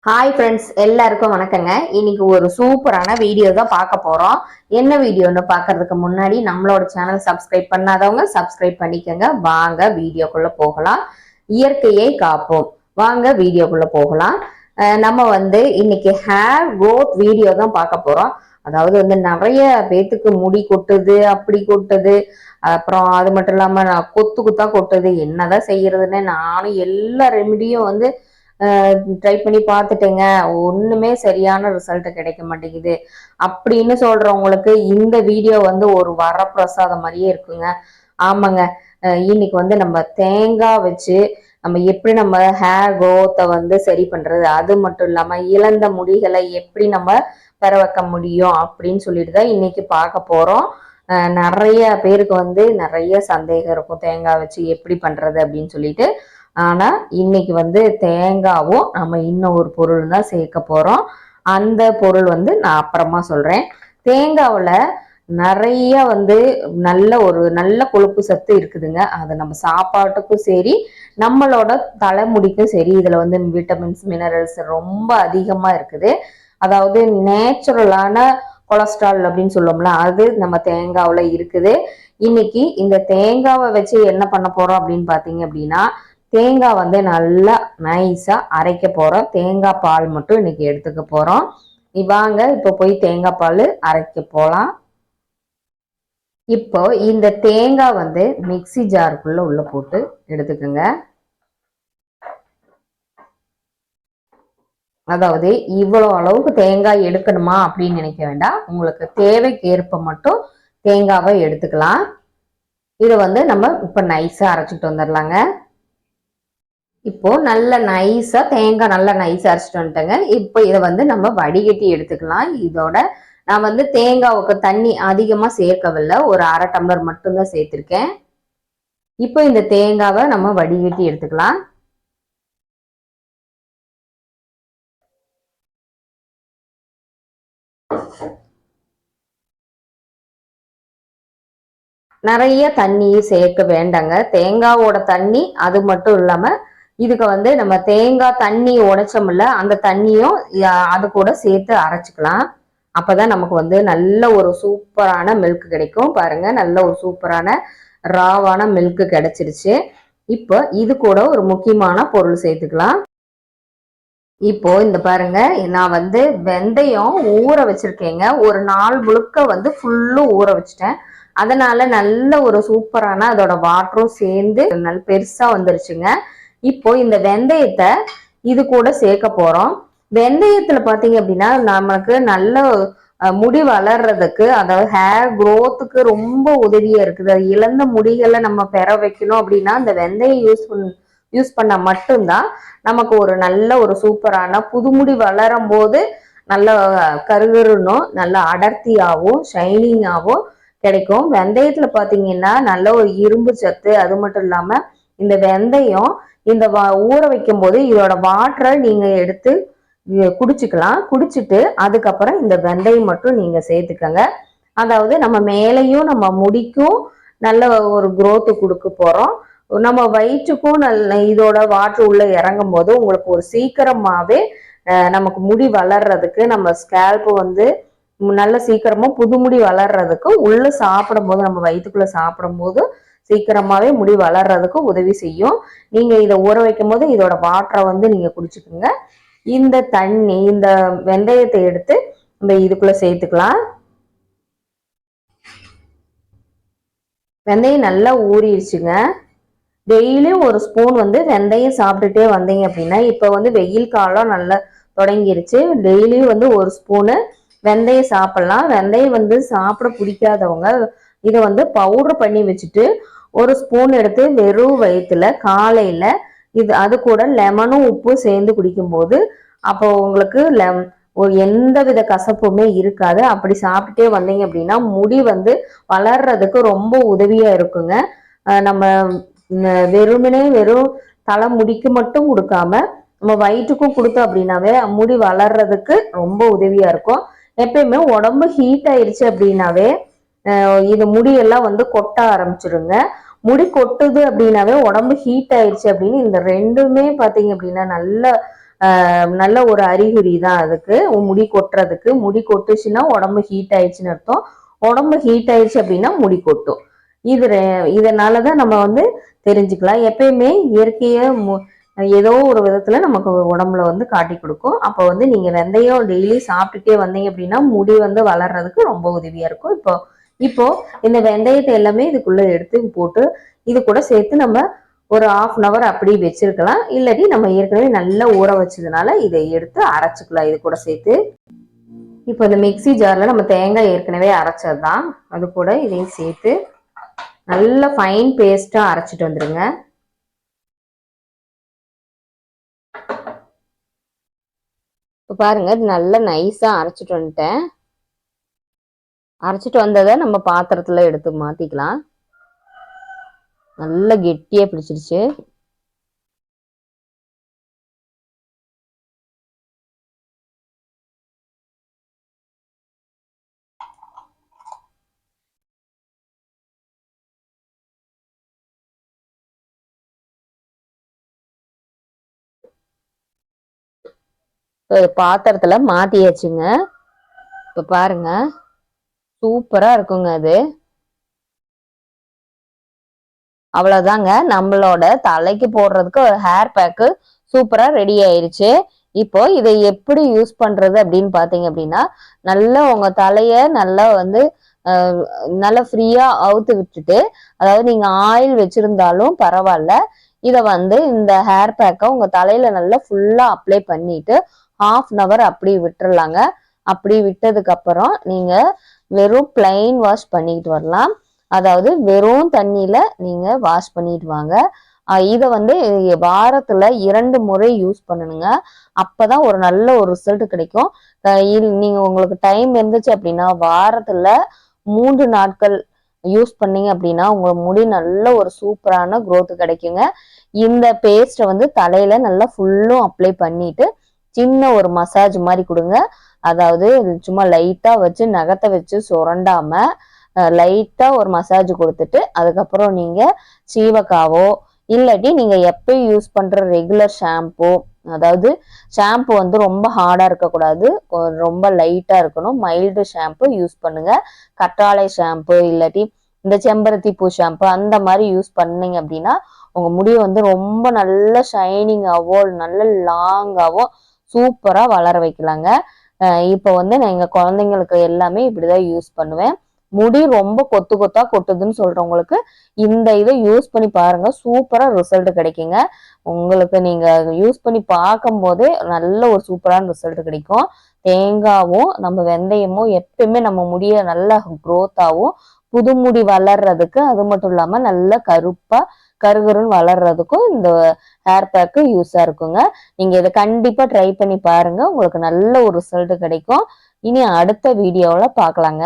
Hi friends, எல்லாருக்கும் வணக்கங்க. இன்னைக்கு ஒரு சூப்பரான வீடியோ தான் பார்க்க போறோம். என்ன வீடியோன்னு பார்க்கறதுக்கு முன்னாடி நம்மளோட சேனல் சப்ஸ்கிரைப் பண்ணாதவங்க சப்ஸ்கிரைப் பண்ணிக்கோங்க. வாங்க வீடியோக்குள்ள போகலாம். இயற்கையை காப்போம். வாங்க வீடியோக்குள்ள போகலாம். நம்ம இன்னைக்கு ஹேர் க்ரோத் வீடியோ தான் பார்க்க போறோம். அதாவது நிறைய பேத்துக்கு முடி கொட்டுது, அப்படி கொட்டுது, அப்புறம் அது மட்டும் இல்லாம கொத்து குத்தா கொட்டுது. என்னதான் செய்யறதுன்னு நானும் எல்லா ரெமிடியும் ட்ரை பண்ணி பார்த்துட்டேங்க. ஒண்ணுமே சரியான ரிசல்ட் கிடைக்க மாட்டேங்குது அப்படின்னு சொல்றவங்களுக்கு இந்த வீடியோ ஒரு வரப்பிரசாதம் மாதிரியே இருக்குங்க. ஆமாங்க. இன்னைக்கு நம்ம தேங்காய் வச்சு நம்ம எப்படி நம்ம ஹேர் க்ரோத்தை சரி பண்றது, அது மட்டும் இல்லாம இழந்த முடிகளை எப்படி நம்ம பெற வைக்க முடியும் அப்படின்னு சொல்லிட்டு தான் இன்னைக்கு பார்க்க போறோம். நிறைய பேருக்கு நிறைய சந்தேகம் இருக்கும், தேங்காய் வச்சு எப்படி பண்றது அப்படின்னு சொல்லிட்டு. ஆனா இன்னைக்கு தேங்காவும் நம்ம இன்னும் ஒரு பொருள் தான் சேர்க்க போறோம். அந்த பொருள் நான் அப்புறமா சொல்றேன். தேங்காவுல நிறைய நல்ல கொழுப்பு சத்து இருக்குதுங்க. அது நம்ம சாப்பாட்டுக்கும் சரி, நம்மளோட தலைமுடிக்கும் சரி, இதுல விட்டமின்ஸ், மினரல்ஸ் ரொம்ப அதிகமா இருக்குது. அதாவது நேச்சுரலான கொலஸ்ட்ரால் அப்படின்னு சொல்லுவோம்ல, அது நம்ம தேங்காவுல இருக்குது. இன்னைக்கு இந்த தேங்காவை வச்சு என்ன பண்ண போறோம் அப்படின்னு பாத்தீங்க அப்படின்னா, தேங்காய் நல்லா நைஸா அரைக்க போறோம். தேங்காய் பால் மட்டும் இன்னைக்கு எடுத்துக்க போறோம். வாங்க இப்போ போய் தேங்காய் பால் அரைக்க போலாம். இப்போ இந்த தேங்காய் மிக்சி ஜாருக்குள்ள உள்ள போட்டு எடுத்துக்கோங்க. அதாவது இவ்வளவு அளவுக்கு தேங்காய் எடுக்கணுமா அப்படின்னு நினைக்க வேண்டாம். உங்களுக்கு தேவைக்கு ஏற்ப மட்டும் தேங்காவை எடுத்துக்கலாம். இதை நம்ம இப்ப நைஸா அரைச்சிட்டு வந்துடலாங்க. இப்போ நல்ல நைஸா தேங்காய் நல்லா நைஸா அரைச்சிட்டு வந்துட்டேங்க. இப்போ இதை நம்ம வடிகட்டி எடுத்துக்கலாம். இதோட நான் தேங்காவுக்கு தண்ணி அதிகமா சேர்க்கவில்லை, ஒரு அரை டம்ளர் மட்டும்தான் சேர்த்திருக்கேன். இப்போ இந்த தேங்காவை நம்ம வடிகட்டி எடுத்துக்கலாம். நிறைய தண்ணி சேர்க்க வேண்டாங்க. தேங்காவோட தண்ணி அது மட்டும் இல்லாம இதுக்கு நம்ம தேங்காய் தண்ணி உடைச்சோம்ல, அந்த தண்ணியும் அது கூட சேர்த்து அரைச்சிக்கலாம். அப்பதான் நமக்கு நல்ல ஒரு சூப்பரான மில்க் கிடைக்கும். பாருங்க, நல்ல ஒரு சூப்பரான ராவான மில்க் கிடைச்சிருச்சு. இப்போ இது கூட ஒரு முக்கியமான பொருள் சேர்த்துக்கலாம். இப்போ இந்த பாருங்க, நான் வெந்தயம் ஊற வச்சிருக்கேங்க. ஒரு நாள் முழுக்க ஃபுல்லும் ஊற வச்சுட்டேன். அதனால நல்ல ஒரு சூப்பரான அதோட வாட்டரும் சேர்ந்து நல்ல பெருசா வந்துருச்சுங்க. இப்போ இந்த வெந்தயத்தை இது கூட சேர்க்க போறோம். வெந்தயத்துல பாத்தீங்க அப்படின்னா நமக்கு நல்ல முடி வளர்றதுக்கு, அதாவது ஹேர் க்ரோத்துக்கு ரொம்ப உதவியா இருக்குது. அது இழந்த முடிகளை நம்ம பெற வைக்கணும் அப்படின்னா இந்த வெந்தயம் யூஸ் பண்ண மட்டும்தான் நமக்கு ஒரு நல்ல ஒரு சூப்பரான புதுமுடி வளரும் போது நல்ல கருகருன்னும் நல்ல அடர்த்தியாகவும் ஷைனிங்காகவும் கிடைக்கும். வெந்தயத்துல பாத்தீங்கன்னா நல்ல ஒரு இரும்பு சத்து. அது மட்டும் இல்லாம இந்த வெந்தயம் இந்த ஊற வைக்கும் போது இதோட வாட்டரை நீங்க எடுத்து குடிச்சுக்கலாம். குடிச்சிட்டு அதுக்கப்புறம் இந்த வெந்தயம் மட்டும் நீங்க சேர்த்துக்கங்க. அதாவது நம்ம மேலையும் நம்ம முடிக்கும் நல்ல ஒரு growth கொடுக்க போறோம். நம்ம வயிற்றுக்கும் நல்ல இதோட வாட்டர் உள்ள இறங்கும் போது உங்களுக்கு ஒரு சீக்கிரமாவே நமக்கு முடி வளர்றதுக்கு, நம்ம ஸ்கேல்ப் நல்ல சீக்கிரமா புதுமுடி வளர்றதுக்கு உள்ள சாப்பிடும் போது, நம்ம வயிற்றுக்குள்ள சாப்பிடும் போது சீக்கிரமாவே முடி வளர்றதுக்கு உதவி செய்யும். நீங்க இதை ஊற வைக்கும் போது இதோட வாட்டரை நீங்க குடிச்சுக்குங்க. இந்த தண்ணி, இந்த வெந்தயத்தை எடுத்து நம்ம இதுக்குள்ள சேர்த்துக்கலாம். வெந்தயம் நல்லா ஊறிடுச்சுங்க. டெய்லியும் ஒரு ஸ்பூன் வெந்தயம் சாப்பிட்டுட்டே வந்தீங்க அப்படின்னா, இப்போ வெயில் காலம் நல்லா தொடங்கிருச்சு. டெய்லியும் ஒரு ஸ்பூனு வெந்தயம் சாப்பிடலாம். வெந்தயம் சாப்பிட பிடிக்காதவங்க இதை பவுடர் பண்ணி வச்சுட்டு ஒரு ஸ்பூன் எடுத்து வெறும் வயிற்றுல காலையில அது கூட லெமனும் உப்பும் சேர்ந்து குடிக்கும்போது அப்போ உங்களுக்கு எந்த வித கசப்புமே இருக்காது. அப்படி சாப்பிட்டுட்டே வந்தீங்க அப்படின்னா முடி வளர்றதுக்கு ரொம்ப உதவியா இருக்குங்க. நம்ம வெறும் தலை முடிக்கு மட்டும் கொடுக்காம நம்ம வயிற்றுக்கும் கொடுத்தோம் அப்படின்னாவே முடி வளர்றதுக்கு ரொம்ப உதவியா இருக்கும். எப்பயுமே உடம்பு ஹீட் ஆயிடுச்சு அப்படின்னாவே இது முடியெல்லாம் கொட்ட ஆரம்பிச்சிருங்க. முடி கொட்டுது அப்படின்னாவே உடம்பு ஹீட் ஆயிடுச்சு அப்படின்னு இந்த ரெண்டுமே பாத்தீங்க அப்படின்னா நல்ல நல்ல ஒரு அறிகுறி தான் அதுக்கு. முடி கொட்டுறதுக்கு. முடி கொட்டுச்சுன்னா உடம்பு ஹீட் ஆயிடுச்சுன்னு அர்த்தம். உடம்பு ஹீட் ஆயிடுச்சு அப்படின்னா முடி கொட்டும். இதனாலதான் நம்ம வந்து தெரிஞ்சுக்கலாம். எப்பயுமே இயற்கைய ஏதோ ஒரு விதத்துல நமக்கு உடம்புல வந்து காட்டி கொடுக்கும். அப்போ வந்து நீங்க வெந்தயம் டெய்லி சாப்பிட்டுட்டே வந்தீங்க அப்படின்னா முடி வந்து வளர்றதுக்கு ரொம்ப உதவியா இருக்கும். இப்போ இந்த வெந்தயத்தை எல்லாமே இதுக்குள்ள எடுத்து போட்டு இது கூட சேர்த்து நம்ம ஒரு 1/2 hour அப்படி வச்சிருக்கலாம். இல்லாட்டி நம்ம ஏற்கனவே நல்லா ஊற வச்சதுனால இதை எடுத்து அரைச்சுக்கலாம் இது கூட சேர்த்து. இப்போ இந்த மிக்சி ஜார்ல நம்ம தேங்காய் ஏற்கனவே அரைச்சதுதான், அது கூட இதையும் சேர்த்து நல்ல ஃபைன் பேஸ்டா அரைச்சிட்டு வந்துருங்க. இப்போ பாருங்க, இது நல்லா நைஸா அரைச்சிட்டு வந்துட்டேன். அரைச்சிட்டு வந்ததை நம்ம பாத்திரத்துல எடுத்து மாத்திக்கலாம். நல்லா கெட்டியா பிடிச்சிருச்சு. பாத்திரத்துல மாத்தியாச்சுங்க. இப்ப பாருங்க, சூப்பரா இருக்குங்க அது. அவ்வளவுதாங்க, நம்மளோட தலைக்கு போடுறதுக்கு ஒரு ஹேர் பேக்கு சூப்பரா ரெடி ஆயிருச்சு. இப்போ இதை எப்படி யூஸ் பண்றது அப்படின்னு பாத்தீங்க அப்படின்னா, நல்லா உங்க தலைய நல்லா வந்து நல்லா ஃப்ரீயா அவுத்து விட்டுட்டு, அதாவது நீங்க ஆயில் வச்சிருந்தாலும் பரவாயில்ல, இத வந்து இந்த ஹேர் பேக்கை உங்க தலையில நல்லா ஃபுல்லா அப்ளை பண்ணிட்டு 1/2 hour அப்படி விட்டுறலாங்க. அப்படி விட்டதுக்கு அப்புறம் நீங்க வெறும் பிளைன் வாஷ் பண்ணிட்டு வரலாம். அதாவது வெறும் தண்ணியில நீங்க வாஷ் பண்ணிட்டு வாங்க. இதை வந்து வாரத்துல 2 முறை யூஸ் பண்ணணுங்க. அப்பதான் ஒரு நல்ல ஒரு ரிசல்ட் கிடைக்கும். நீங்க உங்களுக்கு டைம் இருந்துச்சு அப்படின்னா வாரத்துல 3 நாட்கள் யூஸ் பண்ணீங்க அப்படின்னா உங்க முடி நல்ல ஒரு சூப்பரான growth கிடைக்குங்க. இந்த பேஸ்ட்டை வந்து தலையில நல்லா ஃபுல்லும் அப்ளை பண்ணிட்டு சின்ன ஒரு மசாஜ் மாதிரி கொடுங்க. அதாவது சும்மா லைட்டா வச்சு நகத்தை வச்சு சுரண்டாம லைட்டா ஒரு மசாஜ் கொடுத்துட்டு அதுக்கப்புறம் நீங்க சீவக்காவோ இல்லாட்டி நீங்க எப்பயும் யூஸ் பண்ற ரெகுலர் ஷாம்பு, அதாவது ஷாம்பு வந்து ரொம்ப ஹார்டா இருக்கக்கூடாது, ரொம்ப லைட்டா இருக்கணும், மைல்டு ஷாம்பு யூஸ் பண்ணுங்க. கற்றாழை ஷாம்பு இல்லாட்டி இந்த செம்பருத்தி பூ ஷாம்பு அந்த மாதிரி யூஸ் பண்ணீங்க அப்படின்னா உங்க முடியை வந்து ரொம்ப நல்ல ஷைனிங்காவோ நல்ல லாங்காவோ சூப்பரா வளர வைக்கலாங்க. இப்போ வந்து நான் எங்க குழந்தைங்களுக்கு எல்லாமே இப்படிதான் யூஸ் பண்ணுவேன். முடி ரொம்ப கொத்து கொத்தா கொட்டுதுன்னு சொல்றவங்களுக்கு இந்த இதை யூஸ் பண்ணி பாருங்க, சூப்பரா ரிசல்ட் கிடைக்குங்க. உங்களுக்கு நீங்க யூஸ் பண்ணி பார்க்கும் போதே நல்ல ஒரு சூப்பரான ரிசல்ட் கிடைக்கும். தேங்காவும் நம்ம வெந்தயமும் எப்பயுமே நம்ம முடிய நல்லா growth-ஆவும் புது முடி வளர்றதுக்கு, அது மட்டும் இல்லாம நல்ல கருப்பா கருகருன்னு வளர்றதுக்கும் இந்த ஹேர் பேக்கு யூஸா இருக்குங்க. நீங்க இதை கண்டிப்பா ட்ரை பண்ணி பாருங்க, உங்களுக்கு நல்ல ஒரு ரிசல்ட் கிடைக்கும். இனி அடுத்த வீடியோவில் பார்க்கலாங்க.